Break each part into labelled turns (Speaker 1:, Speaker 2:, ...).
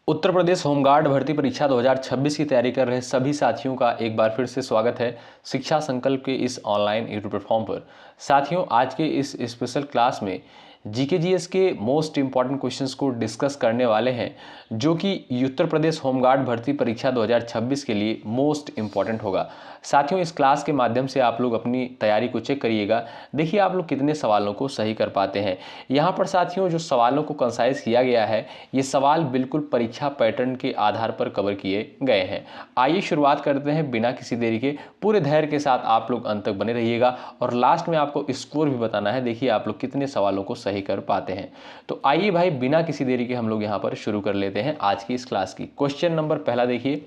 Speaker 1: Uttar Pradesh home guard भर्ती परीक्षा 2026 की तैयारी कर रहे सभी साथियों का एक बार फिर से स्वागत है शिक्षा संकल्प के इस ऑनलाइन यूट्यूब प्लेटफॉर्म पर। साथियों, आज के इस स्पेशल क्लास में जीके जीएस के मोस्ट इंपॉर्टेंट क्वेश्चंस को डिस्कस करने वाले हैं, जो कि उत्तर प्रदेश होमगार्ड भर्ती परीक्षा 2026 के लिए मोस्ट इंपॉर्टेंट होगा। साथियों, इस क्लास के माध्यम से आप लोग अपनी तैयारी को चेक करिएगा। देखिए आप लोग कितने सवालों को सही कर पाते हैं। यहाँ पर साथियों जो सवालों को कंसाइज किया गया है, ये सवाल बिल्कुल परीक्षा पैटर्न के आधार पर कवर किए गए हैं। आइए शुरुआत करते हैं बिना किसी देरी के। पूरे धैर्य के साथ आप लोग अंत तक बने रहिएगा और लास्ट में आपको स्कोर भी बताना है। देखिए आप लोग कितने सवालों को सही कर पाते हैं। तो आइए भाई बिना किसी देरी के हम लोग यहाँ पर शुरू कर लेते हैं आज की इस क्लास की। क्वेश्चन नंबर पहला देखिए,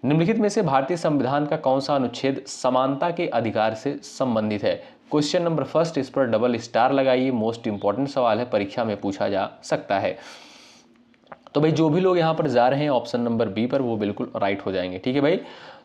Speaker 1: निम्नलिखित में से भारतीय संविधान का कौन सा अनुच्छेद समानता के अधिकार से संबंधित है। क्वेश्चन नंबर फर्स्ट, इस पर डबल स्टार लगाइए। मोस्ट इंपॉर्टेंट सवाल है, परीक्षा में पूछा जा सकता है। तो भाई जो भी लोग यहाँ पर जा रहे हैं ऑप्शन नंबर बी पर, वो बिल्कुल राइट हो जाएंगे। ठीक है भाई।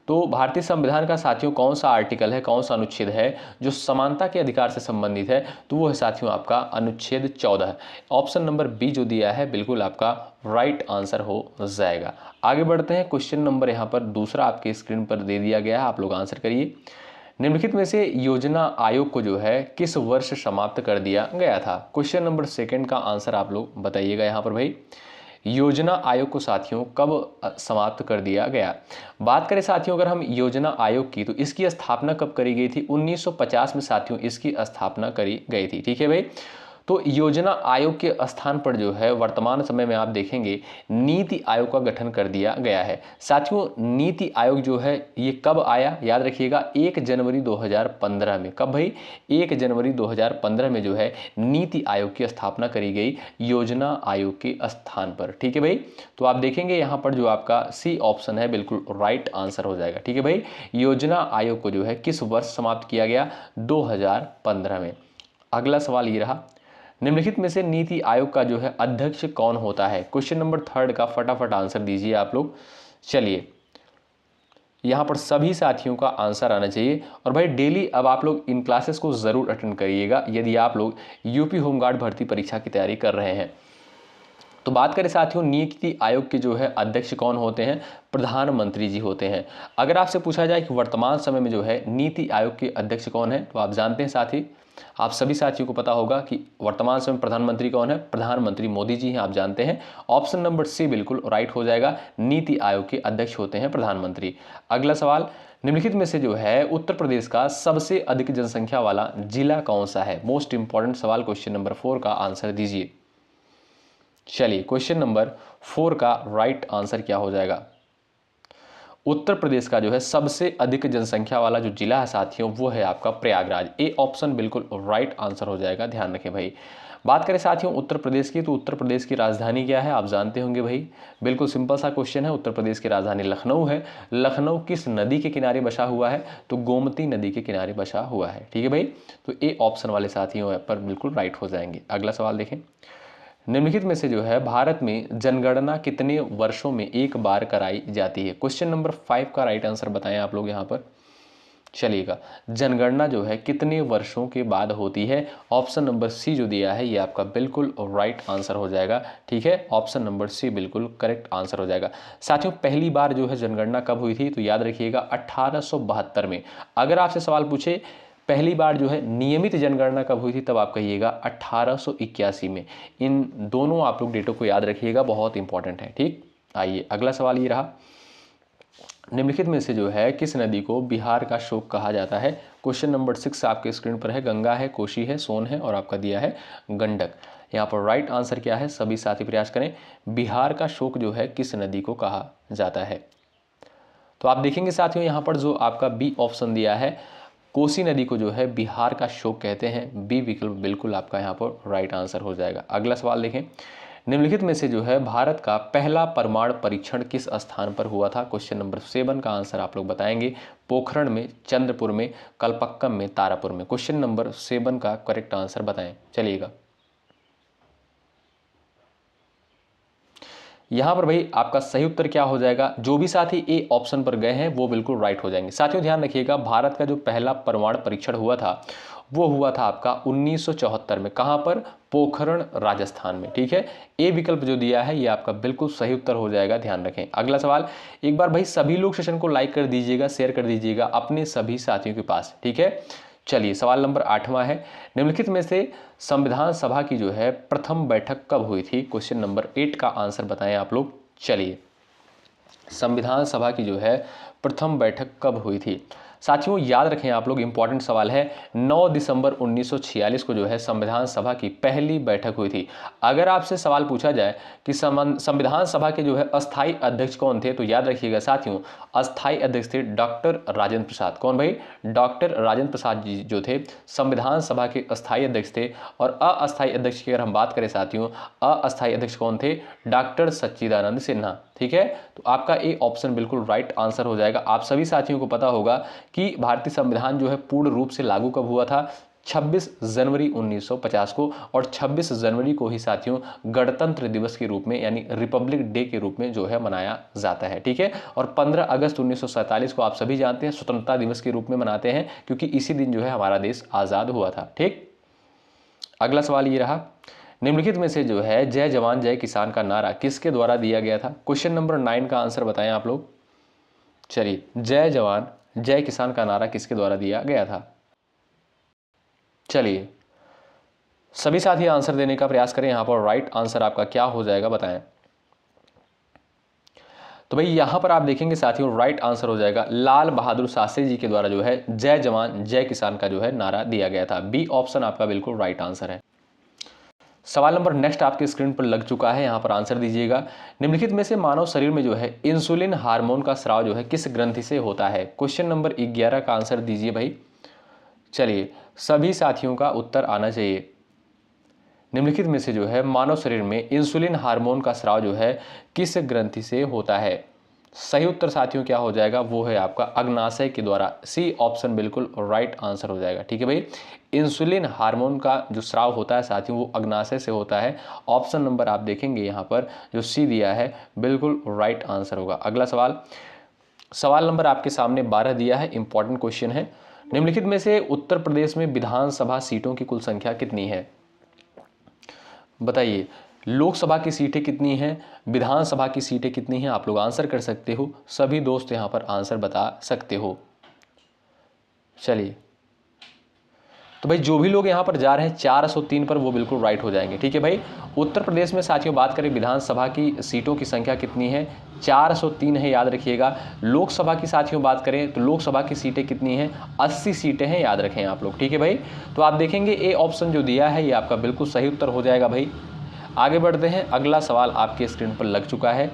Speaker 1: तो भारतीय संविधान का साथियों कौन सा आर्टिकल है, कौन सा अनुच्छेद है जो समानता के अधिकार से संबंधित है, तो वो है साथियों आपका अनुच्छेद 14। ऑप्शन नंबर बी जो दिया है बिल्कुल आपका राइट आंसर हो जाएगा। आगे बढ़ते हैं। क्वेश्चन नंबर यहाँ पर दूसरा आपके स्क्रीन पर दे दिया गया है, आप लोग आंसर करिए। निम्नलिखित में से योजना आयोग को जो है किस वर्ष समाप्त कर दिया गया था। क्वेश्चन नंबर सेकंड का आंसर आप लोग बताइएगा। यहाँ पर भाई योजना आयोग को साथियों कब समाप्त कर दिया गया। बात करें साथियों अगर हम योजना आयोग की, तो इसकी स्थापना कब करी गई थी। 1950 में साथियों इसकी स्थापना करी गई थी। ठीक है भाई। तो योजना आयोग के स्थान पर जो है वर्तमान समय में आप देखेंगे नीति आयोग का गठन कर दिया गया है। साथियों नीति आयोग जो है ये कब आया, याद रखिएगा 1 जनवरी 2015 में। कब भाई, 1 जनवरी 2015 में जो है नीति आयोग की स्थापना करी गई योजना आयोग के स्थान पर। ठीक है भाई। तो आप देखेंगे यहाँ पर जो आपका सी ऑप्शन है बिल्कुल राइट आंसर हो जाएगा। ठीक है भाई। योजना आयोग को जो है किस वर्ष समाप्त किया गया, 2015 में। अगला सवाल ये रहा, निम्नलिखित में से नीति आयोग का जो है अध्यक्ष कौन होता है। क्वेश्चन नंबर थर्ड का फटाफट आंसर दीजिए आप लोग। चलिए यहाँ पर सभी साथियों का आंसर आना चाहिए। और भाई डेली अब आप लोग इन क्लासेस को जरूर अटेंड करिएगा यदि आप लोग यूपी होमगार्ड भर्ती परीक्षा की तैयारी कर रहे हैं। तो बात करें साथियों नीति आयोग के जो है अध्यक्ष कौन होते हैं, प्रधानमंत्री जी होते हैं। अगर आपसे पूछा जाए कि वर्तमान समय में जो है नीति आयोग के अध्यक्ष कौन है, तो आप जानते हैं साथी, आप सभी साथियों को पता होगा कि वर्तमान समय प्रधानमंत्री कौन है, प्रधानमंत्री मोदी जी हैं, आप जानते हैं। ऑप्शन नंबर सी बिल्कुल राइट हो जाएगा, नीति आयोग के अध्यक्ष होते हैं प्रधानमंत्री। अगला सवाल, निम्नलिखित में से जो है उत्तर प्रदेश का सबसे अधिक जनसंख्या वाला जिला कौन सा है। मोस्ट इंपॉर्टेंट सवाल, क्वेश्चन नंबर 4 का आंसर दीजिए। चलिए क्वेश्चन नंबर 4 का राइट आंसर क्या हो जाएगा। उत्तर प्रदेश का जो है सबसे अधिक जनसंख्या वाला जो जिला है साथियों वो है आपका प्रयागराज। ए ऑप्शन बिल्कुल राइट आंसर हो जाएगा, ध्यान रखें भाई। बात करें साथियों उत्तर प्रदेश की, तो उत्तर प्रदेश की राजधानी क्या है, आप जानते होंगे भाई। बिल्कुल सिंपल सा क्वेश्चन है। उत्तर प्रदेश की राजधानी लखनऊ है। लखनऊ किस नदी के किनारे बसा हुआ है, तो गोमती नदी के किनारे बसा हुआ है। ठीक है भाई। तो ए ऑप्शन वाले साथियों पर बिल्कुल राइट हो जाएंगे। अगला सवाल देखें, निम्नलिखित में से जो है भारत में जनगणना कितने वर्षों में एक बार कराई जाती है। क्वेश्चन नंबर 5 का राइट आंसर बताएं आप लोग यहाँ पर। चलिएगा, जनगणना जो है कितने वर्षों के बाद होती है। ऑप्शन नंबर सी जो दिया है ये आपका बिल्कुल राइट आंसर हो जाएगा। ठीक है, ऑप्शन नंबर सी बिल्कुल करेक्ट आंसर हो जाएगा। साथियों पहली बार जो है जनगणना कब हुई थी, तो याद रखिएगा 1872 में। अगर आपसे सवाल पूछे पहली बार जो है नियमित जनगणना कब हुई थी, तब आप कहिएगा 1881 में। इन दोनों आप लोग डेटों को याद रखिएगा, बहुत इंपॉर्टेंट है। ठीक, आइए अगला सवाल ये रहा, निम्नलिखित में से जो है किस नदी को बिहार का शोक कहा जाता है। क्वेश्चन नंबर 6 आपके स्क्रीन पर है। गंगा है, कोशी है, सोन है और आपका दिया है गंडक। यहाँ पर राइट आंसर क्या है, सभी साथी प्रयास करें। बिहार का शोक जो है किस नदी को कहा जाता है। तो आप देखेंगे साथियों यहाँ पर जो आपका बी ऑप्शन दिया है, कोसी नदी को जो है बिहार का शोक कहते हैं। बी विकल्प बिल्कुल आपका यहाँ पर राइट आंसर हो जाएगा। अगला सवाल देखें, निम्नलिखित में से जो है भारत का पहला परमाणु परीक्षण किस स्थान पर हुआ था। क्वेश्चन नंबर 7 का आंसर आप लोग बताएंगे। पोखरण में, चंद्रपुर में, कलपक्कम में, तारापुर में। क्वेश्चन नंबर 7 का करेक्ट आंसर बताएं। चलिएगा यहाँ पर भाई आपका सही उत्तर क्या हो जाएगा, जो भी साथी ए ऑप्शन पर गए हैं वो बिल्कुल राइट हो जाएंगे। साथियों ध्यान रखिएगा, भारत का जो पहला परमाणु परीक्षण हुआ था वो हुआ था आपका 1974 में। कहां पर? पोखरण राजस्थान में। ठीक है, ए विकल्प जो दिया है ये आपका बिल्कुल सही उत्तर हो जाएगा, ध्यान रखें। अगला सवाल, एक बार भाई सभी लोग सेशन को लाइक कर दीजिएगा, शेयर कर दीजिएगा अपने सभी साथियों के पास। ठीक है, चलिए सवाल नंबर 8वां है, निम्नलिखित में से संविधान सभा की जो है प्रथम बैठक कब हुई थी? क्वेश्चन नंबर 8 का आंसर बताएं आप लोग। चलिए, संविधान सभा की जो है प्रथम बैठक कब हुई थी? साथियों याद रखें आप लोग, इंपॉर्टेंट सवाल है, 9 दिसंबर 1946 को जो है संविधान सभा की पहली बैठक हुई थी। अगर आपसे सवाल पूछा जाए कि संविधान सभा के जो है अस्थाई अध्यक्ष कौन थे, तो याद रखिएगा साथियों, अस्थाई अध्यक्ष थे डॉक्टर राजेंद्र प्रसाद। कौन भाई? डॉक्टर राजेंद्र प्रसाद जी जो थे संविधान सभा के अस्थाई अध्यक्ष थे। और अस्थाई अध्यक्ष की अगर हम बात करें साथियों, अस्थाई अध्यक्ष कौन थे? डॉक्टर सच्चिदानंद सिन्हा। ठीक है, तो आपका ए ऑप्शन बिल्कुल राइट आंसर हो जाएगा। आप सभी साथियों को पता होगा कि भारतीय संविधान जो है पूर्ण रूप से लागू कब हुआ था? 26 जनवरी 1950 को। और 26 जनवरी को ही साथियों गणतंत्र दिवस के रूप में यानी रिपब्लिक डे के रूप में जो है मनाया जाता है। ठीक है, और 15 अगस्त 1947 को आप सभी जानते हैं स्वतंत्रता दिवस के रूप में मनाते हैं, क्योंकि इसी दिन जो है हमारा देश आज़ाद हुआ था। ठीक, अगला सवाल ये रहा, निम्नलिखित में से जो है जय जवान जय किसान का नारा किसके द्वारा दिया गया था? क्वेश्चन नंबर 9 का आंसर बताएं आप लोग। चलिए, जय जवान जय किसान का नारा किसके द्वारा दिया गया था? चलिए सभी साथी आंसर देने का प्रयास करें। यहां पर राइट आंसर आपका क्या हो जाएगा बताएं। तो भाई यहां पर आप देखेंगे साथियों, राइट आंसर हो जाएगा लाल बहादुर शास्त्री जी के द्वारा जो है जय जवान जय किसान का जो है नारा दिया गया था। बी ऑप्शन आपका बिल्कुल राइट आंसर है। सवाल नंबर नेक्स्ट आपके स्क्रीन पर लग चुका है, यहां पर आंसर दीजिएगा। निम्नलिखित में से मानव शरीर में जो है इंसुलिन हार्मोन का स्राव जो है किस ग्रंथि से होता है? क्वेश्चन नंबर 11 का आंसर दीजिए भाई। चलिए सभी साथियों का उत्तर आना चाहिए। निम्नलिखित में से जो है मानव शरीर में इंसुलिन हार्मोन का स्राव जो है किस ग्रंथि से होता है? सही उत्तर साथियों क्या हो जाएगा? वो है आपका अग्नाशय के द्वारा। सी ऑप्शन बिल्कुल राइट आंसर हो जाएगा। ठीक है भाई, इंसुलिन हार्मोन का जो स्राव होता है साथियों वो अग्नाशय से होता है। ऑप्शन नंबर आप देखेंगे यहाँ पर जो सी दिया है बिल्कुल राइट आंसर होगा। अगला सवाल, सवाल नंबर आपके सामने 12 दिया है, इंपॉर्टेंट क्वेश्चन है। निम्नलिखित में से उत्तर प्रदेश में विधानसभा सीटों की कुल संख्या कितनी है? बताइए, लोकसभा की सीटें कितनी हैं, विधानसभा की सीटें कितनी हैं? आप लोग आंसर कर सकते हो, सभी दोस्त यहां पर आंसर बता सकते हो। चलिए, तो भाई जो भी लोग यहां पर जा रहे हैं 403 पर वो बिल्कुल राइट हो जाएंगे। ठीक है भाई, उत्तर प्रदेश में साथियों बात करें विधानसभा की सीटों की संख्या कितनी है? 403 है, याद रखिएगा। लोकसभा की साथियों बात करें तो लोकसभा की सीटें कितनी हैं? 80 सीटें हैं, याद रखें आप लोग। ठीक है भाई, तो आप देखेंगे ए ऑप्शन जो दिया है ये आपका बिल्कुल सही उत्तर हो जाएगा भाई। आगे बढ़ते हैं, अगला सवाल आपके स्क्रीन पर लग चुका है।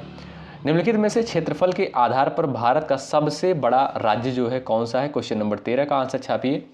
Speaker 1: निम्नलिखित में से क्षेत्रफल के आधार पर भारत का सबसे बड़ा राज्य जो है कौन सा है? क्वेश्चन नंबर 13 का आंसर छापिए।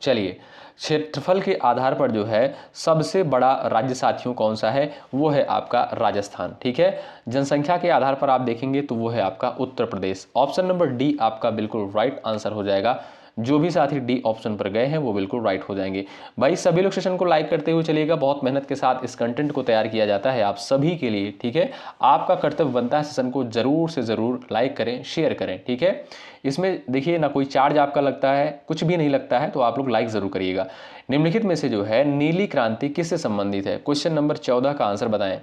Speaker 1: चलिए, क्षेत्रफल के आधार पर जो है सबसे बड़ा राज्य साथियों कौन सा है? वो है आपका राजस्थान। ठीक है, जनसंख्या के आधार पर आप देखेंगे तो वो है आपका Uttar Pradesh. Option number D आपका बिल्कुल राइट आंसर हो जाएगा। जो भी साथी डी ऑप्शन पर गए हैं वो बिल्कुल राइट हो जाएंगे। भाई सभी लोग सेशन को लाइक करते हुए चलिएगा, बहुत मेहनत के साथ इस कंटेंट को तैयार किया जाता है आप सभी के लिए। ठीक है, आपका कर्तव्य बनता है सेशन को जरूर से जरूर लाइक करें, शेयर करें। ठीक है, इसमें देखिए ना कोई चार्ज आपका लगता है, कुछ भी नहीं लगता है, तो आप लोग लाइक जरूर करिएगा। निम्नलिखित में से जो है नीली क्रांति किससे संबंधित है? क्वेश्चन नंबर 14 का आंसर बताएं।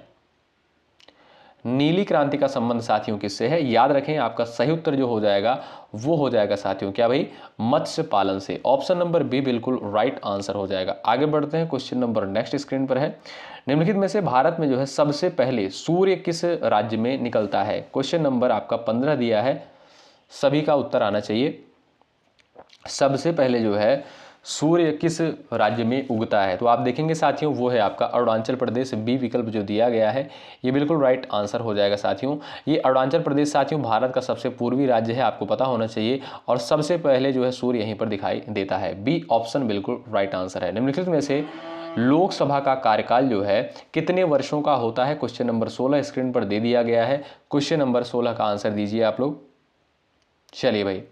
Speaker 1: नीली क्रांति का संबंध साथियों किससे है? याद रखें आपका सही उत्तर जो हो जाएगा वो हो जाएगा साथियों क्या भाई? मत्स्य पालन से। ऑप्शन नंबर बी बिल्कुल राइट आंसर हो जाएगा। आगे बढ़ते हैं, क्वेश्चन नंबर नेक्स्ट स्क्रीन पर है। निम्नलिखित में से भारत में जो है सबसे पहले सूर्य किस राज्य में निकलता है? क्वेश्चन नंबर आपका 15 दिया है, सभी का उत्तर आना चाहिए। सबसे पहले जो है सूर्य किस राज्य में उगता है? तो आप देखेंगे साथियों वो है आपका अरुणाचल प्रदेश। बी विकल्प जो दिया गया है ये बिल्कुल राइट आंसर हो जाएगा साथियों। ये अरुणाचल प्रदेश साथियों भारत का सबसे पूर्वी राज्य है, आपको पता होना चाहिए, और सबसे पहले जो है सूर्य यहीं पर दिखाई देता है। बी ऑप्शन बिल्कुल राइट आंसर है। निम्नलिखित में से लोकसभा का कार्यकाल जो है कितने वर्षों का होता है? क्वेश्चन नंबर 16 स्क्रीन पर दे दिया गया है। क्वेश्चन नंबर 16 का आंसर दीजिए आप लोग। चलिए भाई,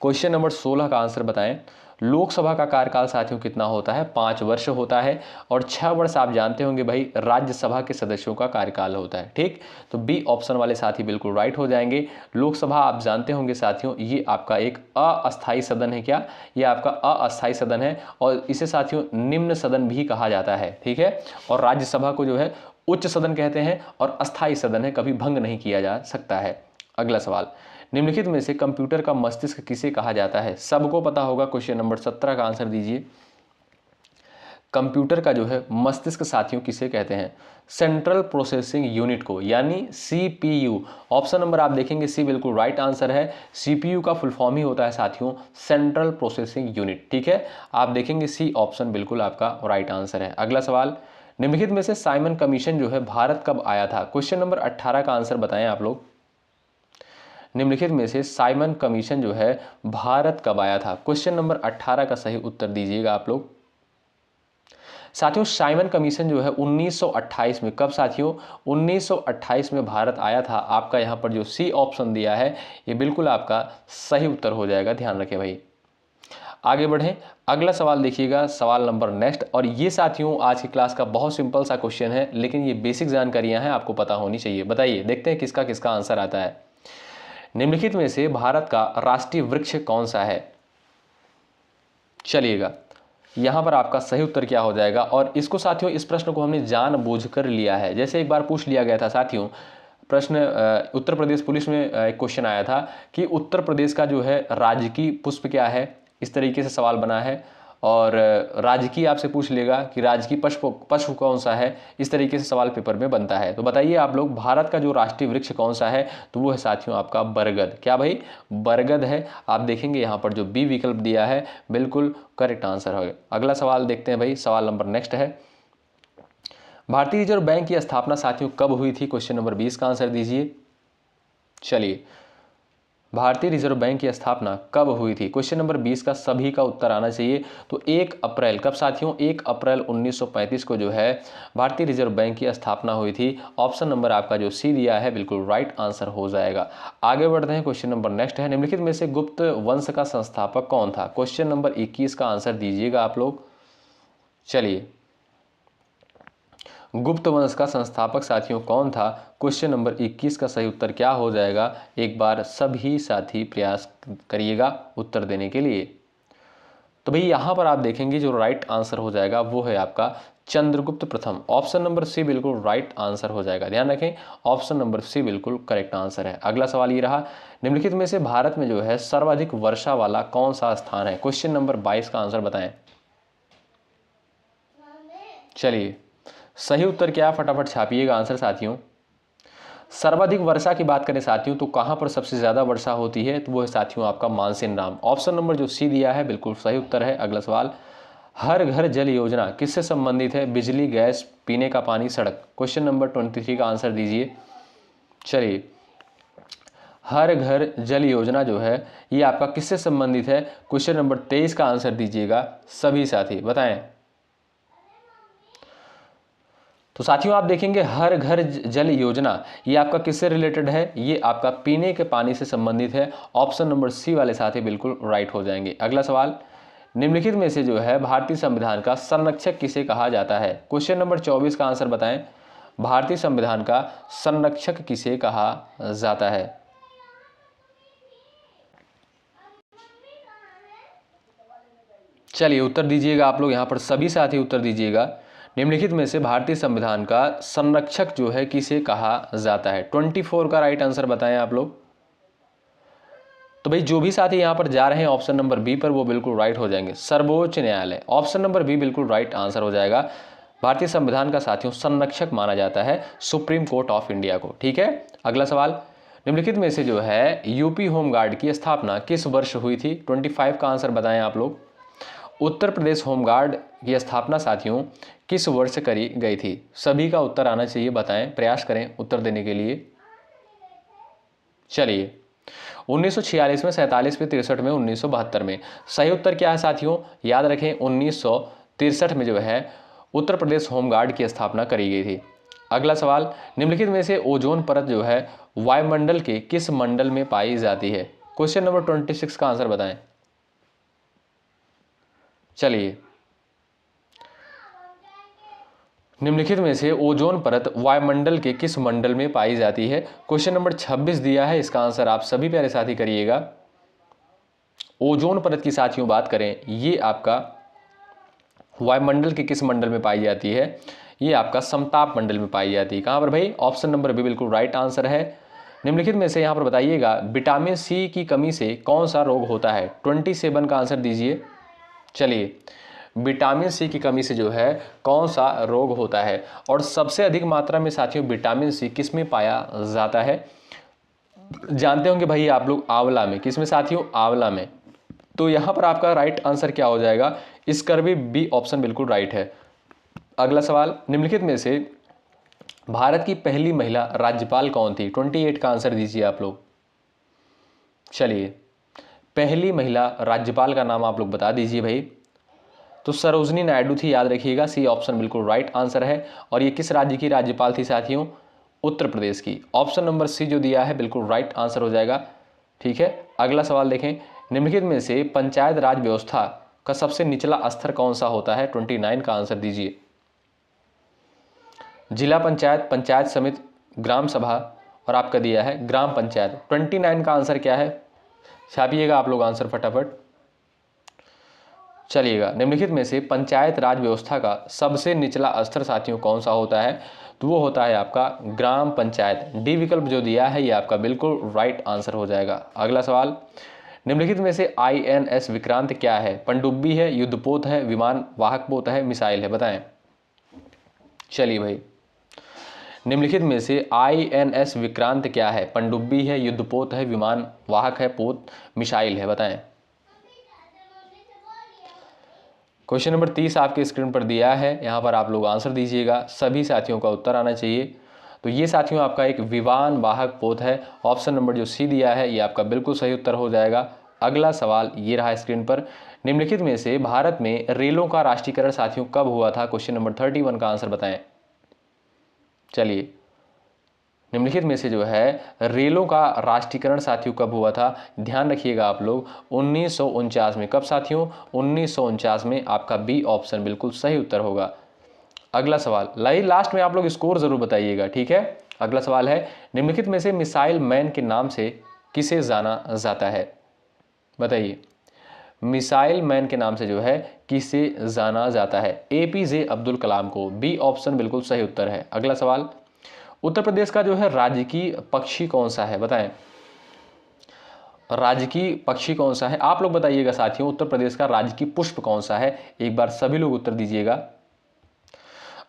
Speaker 1: क्वेश्चन नंबर 16 का आंसर बताएं। लोकसभा का कार्यकाल साथियों कितना होता है, 5 वर्ष होता है। और 6 वर्ष आप जानते होंगे भाई राज्यसभा के सदस्यों का कार्यकाल होता है। ठीक, तो बी ऑप्शन वाले साथी बिल्कुल राइट हो जाएंगे। लोकसभा आप जानते होंगे साथियों ये आपका एक अस्थायी सदन है। क्या ये आपका अस्थायी सदन है, और इसे साथियों निम्न सदन भी कहा जाता है। ठीक है, और राज्यसभा को जो है उच्च सदन कहते हैं, और अस्थायी सदन है, कभी भंग नहीं किया जा सकता है। अगला सवाल, निम्नलिखित में से कंप्यूटर का मस्तिष्क किसे कहा जाता है? सबको पता होगा, क्वेश्चन नंबर 17 का आंसर दीजिए। कंप्यूटर का जो है मस्तिष्क साथियों किसे कहते हैं? सेंट्रल प्रोसेसिंग यूनिट को, यानी सीपीयू। ऑप्शन नंबर आप देखेंगे सी बिल्कुल राइट आंसर है। सीपीयू का फुल फॉर्म ही होता है साथियों सेंट्रल प्रोसेसिंग यूनिट। ठीक है, आप देखेंगे सी ऑप्शन बिल्कुल आपका राइट आंसर है। अगला सवाल, निम्नलिखित में से साइमन कमीशन जो है भारत कब आया था? क्वेश्चन नंबर 18 का आंसर बताएं आप लोग। निम्नलिखित में से साइमन कमीशन जो है भारत कब आया था? क्वेश्चन नंबर 18 का सही उत्तर दीजिएगा आप लोग। साथियों साइमन कमीशन जो है 1928 में, कब साथियों? 1928 में भारत आया था। आपका यहाँ पर जो सी ऑप्शन दिया है ये बिल्कुल आपका सही उत्तर हो जाएगा, ध्यान रखें भाई। आगे बढ़ें, अगला सवाल देखिएगा, सवाल नंबर नेक्स्ट। और ये साथियों आज की क्लास का बहुत सिंपल सा क्वेश्चन है, लेकिन ये बेसिक जानकारियां हैं, आपको पता होनी चाहिए। बताइए, देखते हैं किसका किसका आंसर आता है। निम्नलिखित में से भारत का राष्ट्रीय वृक्ष कौन सा है? चलिएगा, यहां पर आपका सही उत्तर क्या हो जाएगा? और इसको साथियों, इस प्रश्न को हमने जानबूझकर लिया है। जैसे एक बार पूछ लिया गया था साथियों प्रश्न, उत्तर प्रदेश पुलिस में एक क्वेश्चन आया था कि उत्तर प्रदेश का जो है राजकीय पुष्प क्या है, इस तरीके से सवाल बना है। और राजकीय आपसे पूछ लेगा कि राजकीय पशु कौन सा है, इस तरीके से सवाल पेपर में बनता है। तो बताइए आप लोग, भारत का जो राष्ट्रीय वृक्ष कौन सा है? तो वो है साथियों आपका बरगद। क्या भाई? बरगद है। आप देखेंगे यहाँ पर जो बी विकल्प दिया है बिल्कुल करेक्ट आंसर है। अगला सवाल देखते हैं भाई, सवाल नंबर नेक्स्ट है, भारतीय रिजर्व बैंक की स्थापना साथियों कब हुई थी? क्वेश्चन नंबर 20 का आंसर दीजिए। चलिए, भारतीय रिजर्व बैंक की स्थापना कब हुई थी? क्वेश्चन नंबर 20 का सभी का उत्तर आना चाहिए। तो 1 अप्रैल, कब साथियों? 1 अप्रैल 1935 को जो है भारतीय रिजर्व बैंक की स्थापना हुई थी। ऑप्शन नंबर आपका जो सी दिया है बिल्कुल राइट आंसर हो जाएगा। आगे बढ़ते हैं, क्वेश्चन नंबर नेक्स्ट है, निम्नलिखित में से गुप्त वंश का संस्थापक कौन था? क्वेश्चन नंबर 21 का आंसर दीजिएगा आप लोग। चलिए, गुप्त वंश का संस्थापक साथियों कौन था? क्वेश्चन नंबर 21 का सही उत्तर क्या हो जाएगा? एक बार सभी साथी प्रयास करिएगा उत्तर देने के लिए। तो भाई यहाँ पर आप देखेंगे जो राइट आंसर हो जाएगा वो है आपका चंद्रगुप्त प्रथम। ऑप्शन नंबर सी बिल्कुल राइट आंसर हो जाएगा, ध्यान रखें, ऑप्शन नंबर सी बिल्कुल करेक्ट आंसर है। अगला सवाल ये रहा, निम्नलिखित में से भारत में जो है सर्वाधिक वर्षा वाला कौन सा स्थान है? क्वेश्चन नंबर 22 का आंसर बताएं। चलिए, सही उत्तर क्या है फटाफट छापिएगा आंसर साथियों। सर्वाधिक वर्षा की बात करें साथियों तो कहां पर सबसे ज्यादा वर्षा होती है? तो वो है साथियों आपका मानसिन राम। ऑप्शन नंबर जो सी दिया है बिल्कुल सही उत्तर है। अगला सवाल, हर घर जल योजना किससे संबंधित है? बिजली, गैस, पीने का पानी, सड़क। क्वेश्चन नंबर 23 का आंसर दीजिए। चलिए, हर घर जल योजना जो है ये आपका किससे संबंधित है? क्वेश्चन नंबर 23 का आंसर दीजिएगा सभी साथी, बताएं। तो साथियों आप देखेंगे हर घर जल योजना ये आपका किससे रिलेटेड है? ये आपका पीने के पानी से संबंधित है। ऑप्शन नंबर सी वाले साथी बिल्कुल राइट हो जाएंगे। अगला सवाल, निम्नलिखित में से जो है भारतीय संविधान का संरक्षक किसे कहा जाता है? क्वेश्चन नंबर 24 का आंसर बताएं। भारतीय संविधान का संरक्षक किसे कहा जाता है? चलिए उत्तर दीजिएगा आप लोग, यहाँ पर सभी साथी उत्तर दीजिएगा। निम्नलिखित में से भारतीय संविधान का संरक्षक जो है किसे कहा जाता है? 24 का राइट आंसर बताएं आप लोग। तो भाई जो भी साथी यहाँ पर जा रहे हैं ऑप्शन नंबर बी पर वो बिल्कुल राइट हो जाएंगे, सर्वोच्च न्यायालय। ऑप्शन नंबर बी बिल्कुल राइट आंसर हो जाएगा। भारतीय संविधान का साथियों संरक्षक माना जाता है सुप्रीम कोर्ट ऑफ इंडिया को। ठीक है, अगला सवाल, निम्नलिखित में से जो है यूपी होमगार्ड की स्थापना किस वर्ष हुई थी? 25 का आंसर बताएं आप लोग। उत्तर प्रदेश होमगार्ड की स्थापना साथियों किस वर्ष करी गई थी? सभी का उत्तर आना चाहिए, बताएं, प्रयास करें उत्तर देने के लिए। चलिए, 1946 में, 47 में, 63 में, 1972 में। सही उत्तर क्या है साथियों? याद रखें 1963 में जो है उत्तर प्रदेश होमगार्ड की स्थापना करी गई थी। अगला सवाल, निम्नलिखित में से ओजोन परत जो है वायुमंडल के किस मंडल में पाई जाती है? क्वेश्चन नंबर 26 का आंसर बताएं। चलिए, निम्नलिखित में से ओजोन परत वायुमंडल के किस मंडल में पाई जाती है? क्वेश्चन नंबर 26 दिया है, इसका आंसर आप सभी प्यारे साथी करिएगा। ओजोन परत की साथियों बात करें, ये आपका वायुमंडल के किस मंडल में पाई जाती है? ये आपका समताप मंडल में पाई जाती है। कहां पर भाई? ऑप्शन नंबर बी बिल्कुल राइट आंसर है। निम्नलिखित में से यहां पर बताइएगा, विटामिन सी की कमी से कौन सा रोग होता है? 27 का आंसर दीजिए। चलिए, विटामिन सी की कमी से जो है कौन सा रोग होता है? और सबसे अधिक मात्रा में साथियों विटामिन सी किस में पाया जाता है? जानते होंगे भाई आप लोग, आंवला में। किसमें साथियों? आंवला में। तो यहां पर आपका राइट आंसर क्या हो जाएगा? इसका भी बी ऑप्शन बिल्कुल राइट है। अगला सवाल, निम्नलिखित में से भारत की पहली महिला राज्यपाल कौन थी? 28 का आंसर दीजिए आप लोग। चलिए, पहली महिला राज्यपाल का नाम आप लोग बता दीजिए भाई। तो सरोजनी नायडू थी, याद रखिएगा। सी ऑप्शन बिल्कुल राइट आंसर है। और ये किस राज्य की राज्यपाल थी साथियों? उत्तर प्रदेश की। ऑप्शन नंबर सी जो दिया है बिल्कुल राइट आंसर हो जाएगा। ठीक है, अगला सवाल देखें, निम्नलिखित में से पंचायत राज व्यवस्था का सबसे निचला स्तर कौन सा होता है? 29 का आंसर दीजिए। जिला पंचायत, पंचायत समिति, ग्राम सभा और आपका दिया है ग्राम पंचायत। 29 का आंसर क्या है? छापिएगा आप लोग आंसर फटाफट। चलिएगा, निम्नलिखित में से पंचायत राज व्यवस्था का सबसे निचला स्तर साथियों कौन सा होता है? तो वो होता है आपका ग्राम पंचायत। डी विकल्प जो दिया है ये आपका बिल्कुल राइट आंसर हो जाएगा। अगला सवाल, निम्नलिखित में से INS विक्रांत क्या है? पनडुब्बी है, युद्धपोत है, विमान वाहक पोत है, मिसाइल है? बताएं। चलिए भाई, निम्नलिखित में से INS विक्रांत क्या है? पनडुब्बी है, युद्धपोत है, विमान वाहक है, पोत, मिसाइल है? बताएं। क्वेश्चन नंबर 30 आपके स्क्रीन पर दिया है, यहां पर आप लोग आंसर दीजिएगा। सभी साथियों का उत्तर आना चाहिए। तो ये साथियों आपका एक विमान वाहक पोत है। ऑप्शन नंबर जो सी दिया है ये आपका बिल्कुल सही उत्तर हो जाएगा। अगला सवाल ये रहा स्क्रीन पर, निम्नलिखित में से भारत में रेलों का राष्ट्रीयकरण साथियों कब हुआ था? क्वेश्चन नंबर 31 का आंसर बताएं। चलिए, निम्नलिखित में से जो है रेलों का राष्ट्रीयकरण साथियों कब हुआ था? ध्यान रखिएगा आप लोग, 1949 में। कब साथियों? 1949 में। आपका बी ऑप्शन बिल्कुल सही उत्तर होगा। अगला सवाल, लास्ट में आप लोग स्कोर जरूर बताइएगा, ठीक है। अगला सवाल है, निम्नलिखित में से मिसाइल मैन के नाम से किसे जाना जाता है? बताइए, मिसाइल मैन के नाम से जो है किसे जाना जाता है? APJ अब्दुल कलाम को। बी ऑप्शन बिल्कुल सही उत्तर है। अगला सवाल, उत्तर प्रदेश का जो है राजकीय पक्षी कौन सा है? बताएं। राजकीय पक्षी कौन सा है? आप लोग बताइएगा साथियों, उत्तर प्रदेश का राजकीय पुष्प कौन सा है? एक बार सभी लोग उत्तर दीजिएगा।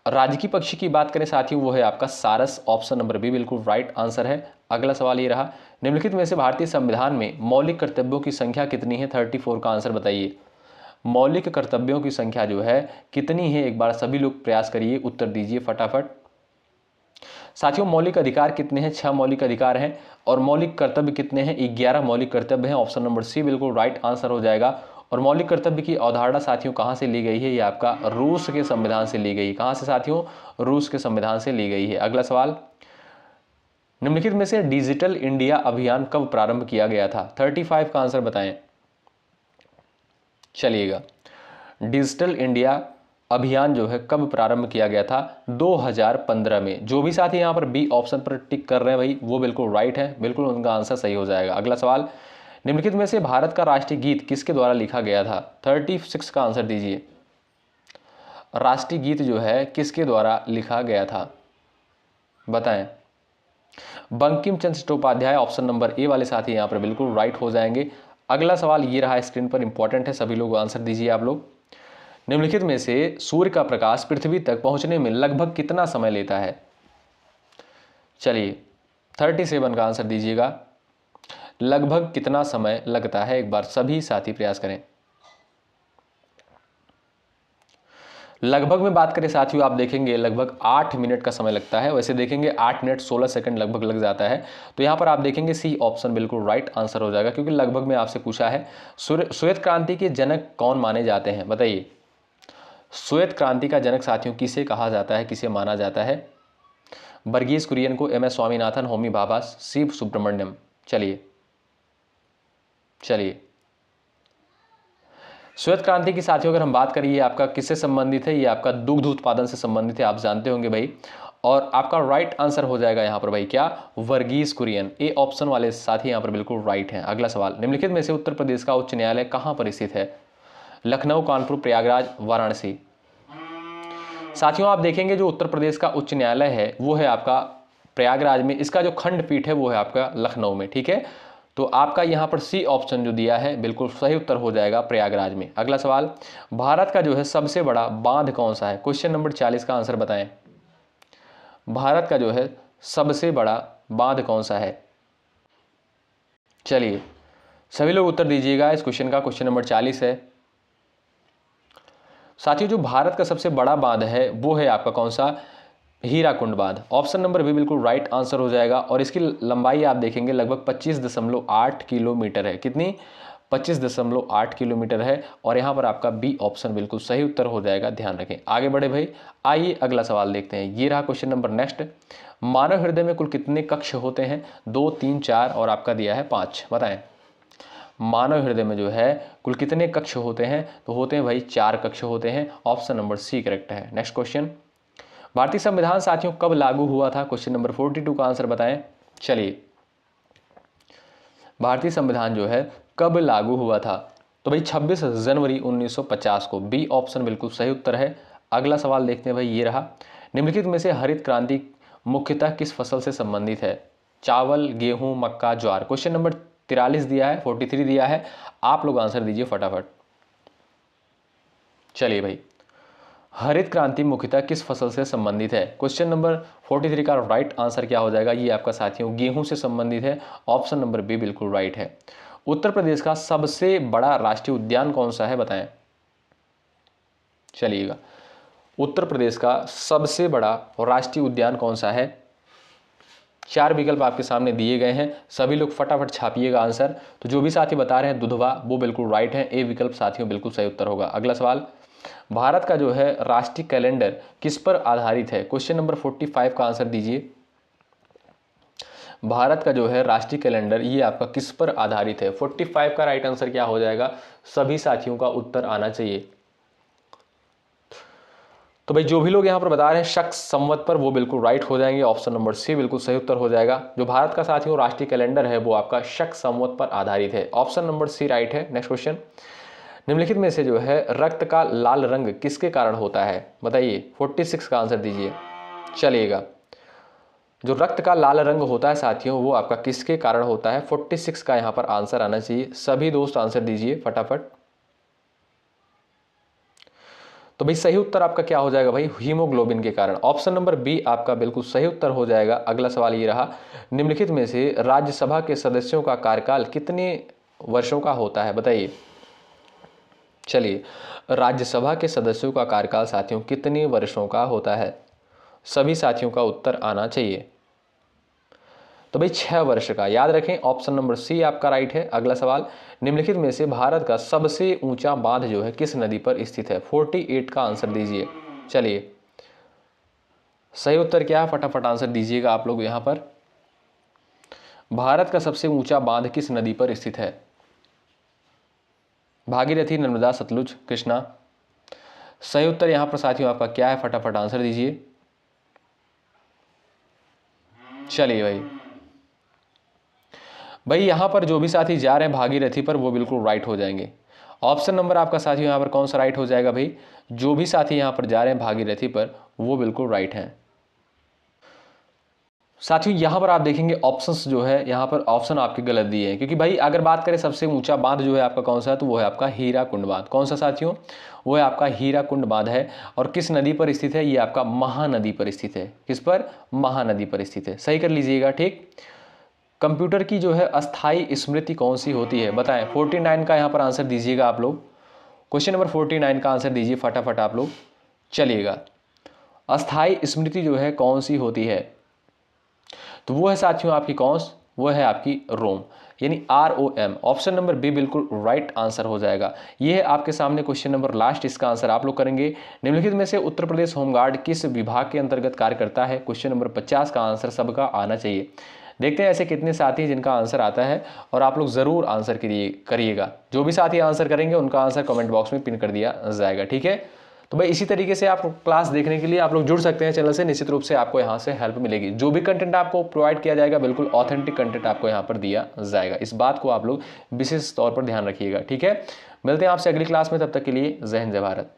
Speaker 1: राजकीय पक्षी की बात करें साथियों, वो है आपका सारस। ऑप्शन नंबर बी बिल्कुल राइट आंसर है। अगला सवाल ये रहा, निम्नलिखित में से भारतीय संविधान में मौलिक कर्तव्यों की संख्या कितनी है? 34 का आंसर बताइए। मौलिक कर्तव्यों की संख्या जो है कितनी है? एक बार सभी लोग प्रयास करिए, उत्तर दीजिए फटाफट। साथियों, मौलिक अधिकार कितने हैं? 6 मौलिक अधिकार हैं। और मौलिक कर्तव्य कितने हैं? 11 मौलिक कर्तव्य हैं। ऑप्शन नंबर सी बिल्कुल राइट आंसर हो जाएगा। और मौलिक कर्तव्य की अवधारणा साथियों कहां से ली गई है? ये आपका रूस के संविधान से ली गई। कहां से साथियों? रूस के संविधान से ली गई है। अगला सवाल, निम्नलिखित में से डिजिटल इंडिया अभियान कब प्रारंभ किया गया था? 35 का आंसर बताएं। चलिएगा, डिजिटल इंडिया अभियान जो है कब प्रारंभ किया गया था? 2015 में। जो भी साथी यहां पर बी ऑप्शन पर टिक कर रहे हैं भाई, वो बिल्कुल राइट है, बिल्कुल उनका आंसर सही हो जाएगा। अगला सवाल, निम्नलिखित में से भारत का राष्ट्रीय गीत किसके द्वारा लिखा गया था? 36 का आंसर दीजिए। राष्ट्रीय गीत जो है किसके द्वारा लिखा गया था? बताएं। Bankim Chandra Chattopadhyay. Option number A वाले साथी यहां पर बिल्कुल राइट हो जाएंगे। अगला सवाल ये रहा स्क्रीन पर, इंपॉर्टेंट है, सभी लोग आंसर दीजिए आप लोग। निम्नलिखित में से सूर्य का प्रकाश पृथ्वी तक पहुंचने में लगभग कितना समय लेता है? चलिए, 37 का आंसर दीजिएगा। लगभग कितना समय लगता है? एक बार सभी साथी प्रयास करें। लगभग में बात करें साथियों, आप देखेंगे लगभग 8 मिनट का समय लगता है। वैसे देखेंगे 8 मिनट 16 सेकंड लगभग लग जाता है। तो यहाँ पर आप देखेंगे सी ऑप्शन बिल्कुल राइट आंसर हो जाएगा, क्योंकि लगभग में आपसे पूछा है। श्वेत क्रांति के जनक कौन माने जाते हैं? बताइए। श्वेत क्रांति का जनक साथियों किसे कहा जाता है, किसे माना जाता है? वर्गीज कुरियन को, MS स्वामीनाथन, होमी भाभा, शिव सुब्रमण्यम? चलिए, श्वेत क्रांति की साथियों अगर हम बात करें, ये आपका किससे संबंधित है, ये आपका दुग्ध उत्पादन से संबंधित है, आप जानते होंगे भाई। और आपका राइट आंसर हो जाएगा यहाँ पर भाई क्या, वर्गीज कुरियन। ए ऑप्शन वाले साथी यहाँ पर बिल्कुल राइट हैं। अगला सवाल, निम्नलिखित में से उत्तर प्रदेश का उच्च न्यायालय कहाँ पर स्थित है? लखनऊ, कानपुर, प्रयागराज, वाराणसी। साथियों आप देखेंगे जो उत्तर प्रदेश का उच्च न्यायालय है वो है आपका प्रयागराज में, इसका जो खंडपीठ है वो है आपका लखनऊ में, ठीक है। तो आपका यहाँ पर सी ऑप्शन जो दिया है बिल्कुल सही उत्तर हो जाएगा प्रयागराज में। अगला सवाल, भारत का जो है सबसे बड़ा बांध कौन सा है? क्वेश्चन नंबर 40 का आंसर बताएं। भारत का जो है सबसे बड़ा बांध कौन सा है? चलिए सभी लोग उत्तर दीजिएगा इस क्वेश्चन का। क्वेश्चन नंबर 40 है साथियों, जो भारत का सबसे बड़ा बांध है वो है आपका कौन सा? हीराकुंड बांध। ऑप्शन नंबर बी बिल्कुल राइट आंसर हो जाएगा। और इसकी लंबाई आप देखेंगे लगभग 25.8 किलोमीटर है। कितनी? 25.8 किलोमीटर है। और यहाँ पर आपका बी ऑप्शन बिल्कुल सही उत्तर हो जाएगा, ध्यान रखें। आगे बढ़े भाई, आइए अगला सवाल देखते हैं। ये रहा क्वेश्चन नंबर नेक्स्ट। मानव हृदय में कुल कितने कक्ष होते हैं? 2, 3, 4 और आपका दिया है 5। बताएं मानव हृदय में जो है कुल कितने कक्ष होते हैं? तो होते हैं भाई 4 कक्ष होते हैं। ऑप्शन नंबर सी करेक्ट है। नेक्स्ट क्वेश्चन, भारतीय संविधान साथियों कब लागू हुआ था? क्वेश्चन नंबर 42 का आंसर बताएं। चलिए, भारतीय संविधान जो है कब लागू हुआ था? तो भाई 26 जनवरी 1950 को। बी ऑप्शन बिल्कुल सही उत्तर है। अगला सवाल देखते हैं भाई, ये रहा। निम्नलिखित में से हरित क्रांति मुख्यतः किस फसल से संबंधित है? चावल, गेहूं, मक्का, ज्वार। क्वेश्चन नंबर 43 दिया है, 43 दिया है। आप लोग आंसर दीजिए फटाफट। चलिए भाई, हरित क्रांति मुख्यतः किस फसल से संबंधित है? क्वेश्चन नंबर 43 का राइट आंसर क्या हो जाएगा? ये आपका साथियों गेहूं से संबंधित है। ऑप्शन नंबर बी बिल्कुल राइट है। उत्तर प्रदेश का सबसे बड़ा राष्ट्रीय उद्यान कौन सा है? बताएं। चलिएगा, उत्तर प्रदेश का सबसे बड़ा राष्ट्रीय उद्यान कौन सा है? 4 विकल्प आपके सामने दिए गए हैं, सभी लोग फटाफट छापिएगा आंसर। तो जो भी साथी बता रहे हैं दुधवा, वो बिल्कुल राइट है। ए विकल्प साथियों बिल्कुल सही उत्तर होगा। अगला सवाल, भारत का जो है राष्ट्रीय कैलेंडर किस पर आधारित है? क्वेश्चन नंबर 45 का आंसर दीजिए। भारत का जो है राष्ट्रीय कैलेंडर ये आपका किस पर आधारित है? 45 का राइट आंसर क्या हो जाएगा? सभी साथियों का उत्तर आना चाहिए। तो भाई जो भी लोग यहाँ पर बता रहे हैं शक संवत पर, वो बिल्कुल राइट हो जाएंगे। ऑप्शन नंबर सी बिल्कुल सही उत्तर हो जाएगा। जो भारत का साथियों राष्ट्रीय कैलेंडर है वो आपका शक संवत पर आधारित है। ऑप्शन नंबर सी राइट है। नेक्स्ट क्वेश्चन, निम्नलिखित में से जो है रक्त का लाल रंग किसके कारण होता है? बताइए। 46 का आंसर दीजिए। चलिएगा, जो रक्त का लाल रंग होता है साथियों वो आपका किसके कारण होता है? 46 का यहाँ पर आंसर आना चाहिए। सभी दोस्त आंसर दीजिए फटाफट। तो भाई सही उत्तर आपका क्या हो जाएगा भाई? हीमोग्लोबिन के कारण। ऑप्शन नंबर बी आपका बिल्कुल सही उत्तर हो जाएगा। अगला सवाल ये रहा, निम्नलिखित में से राज्यसभा के सदस्यों का कार्यकाल कितने वर्षों का होता है? बताइए। चलिए, राज्यसभा के सदस्यों का कार्यकाल साथियों कितने वर्षों का होता है? सभी साथियों का उत्तर आना चाहिए। तो भाई 6 वर्ष का, याद रखें। ऑप्शन नंबर सी आपका राइट है। अगला सवाल, निम्नलिखित में से भारत का सबसे ऊंचा बांध जो है किस नदी पर स्थित है? 48 का आंसर दीजिए। चलिए, सही उत्तर क्या है? फटाफट आंसर दीजिएगा आप लोग यहां पर। भारत का सबसे ऊंचा बांध किस नदी पर स्थित है? भागीरथी, नर्मदा, सतलुज, कृष्णा। सही उत्तर यहां पर साथियों आपका क्या है? फटाफट आंसर दीजिए। चलिए भाई यहां पर जो भी साथी जा रहे हैं भागीरथी पर वो बिल्कुल राइट हो जाएंगे। ऑप्शन नंबर आपका साथियों यहां पर कौन सा राइट हो जाएगा भाई? जो भी साथी यहां पर जा रहे हैं भागीरथी पर वो बिल्कुल राइट हैं। साथियों यहां पर आप देखेंगे ऑप्शंस जो है यहां पर ऑप्शन आपके गलत दिए हैं, क्योंकि भाई अगर बात करें सबसे ऊंचा बांध जो है आपका कौन सा है, तो वो है आपका हीराकुंड बांध। कौन सा साथियों? वो है आपका हीराकुंड बांध है। और किस नदी पर स्थित है? ये आपका महानदी पर स्थित है। किस पर? महानदी पर स्थित है। सही कर लीजिएगा, ठीक। कंप्यूटर की जो है अस्थाई स्मृति कौन सी होती है? बताएं। 49 का यहाँ पर आंसर दीजिएगा आप लोग। क्वेश्चन नंबर 49 का आंसर दीजिए फटाफट आप लोग। चलिएगा, अस्थाई स्मृति जो है कौन सी होती है? तो वो है साथियों आपकी कौन? वो है आपकी रोम, यानी ROM। ऑप्शन नंबर बी बिल्कुल राइट आंसर हो जाएगा। ये है आपके सामने क्वेश्चन नंबर लास्ट, इसका आंसर आप लोग करेंगे। निम्नलिखित में से उत्तर प्रदेश होमगार्ड किस विभाग के अंतर्गत कार्य करता है? क्वेश्चन नंबर 50 का आंसर सबका आना चाहिए। देखते हैं ऐसे कितने साथी हैं जिनका आंसर आता है, और आप लोग ज़रूर आंसर करिएगा। जो भी साथी आंसर करेंगे उनका आंसर कमेंट बॉक्स में पिन कर दिया जाएगा, ठीक है। तो भाई इसी तरीके से आप क्लास देखने के लिए आप लोग जुड़ सकते हैं चैनल से, निश्चित रूप से आपको यहाँ से हेल्प मिलेगी। जो भी कंटेंट आपको प्रोवाइड किया जाएगा बिल्कुल ऑथेंटिक कंटेंट आपको यहाँ पर दिया जाएगा, इस बात को आप लोग विशेष तौर पर ध्यान रखिएगा, ठीक है। मिलते हैं आपसे अगली क्लास में, तब तक के लिए जय हिंद जय भारत।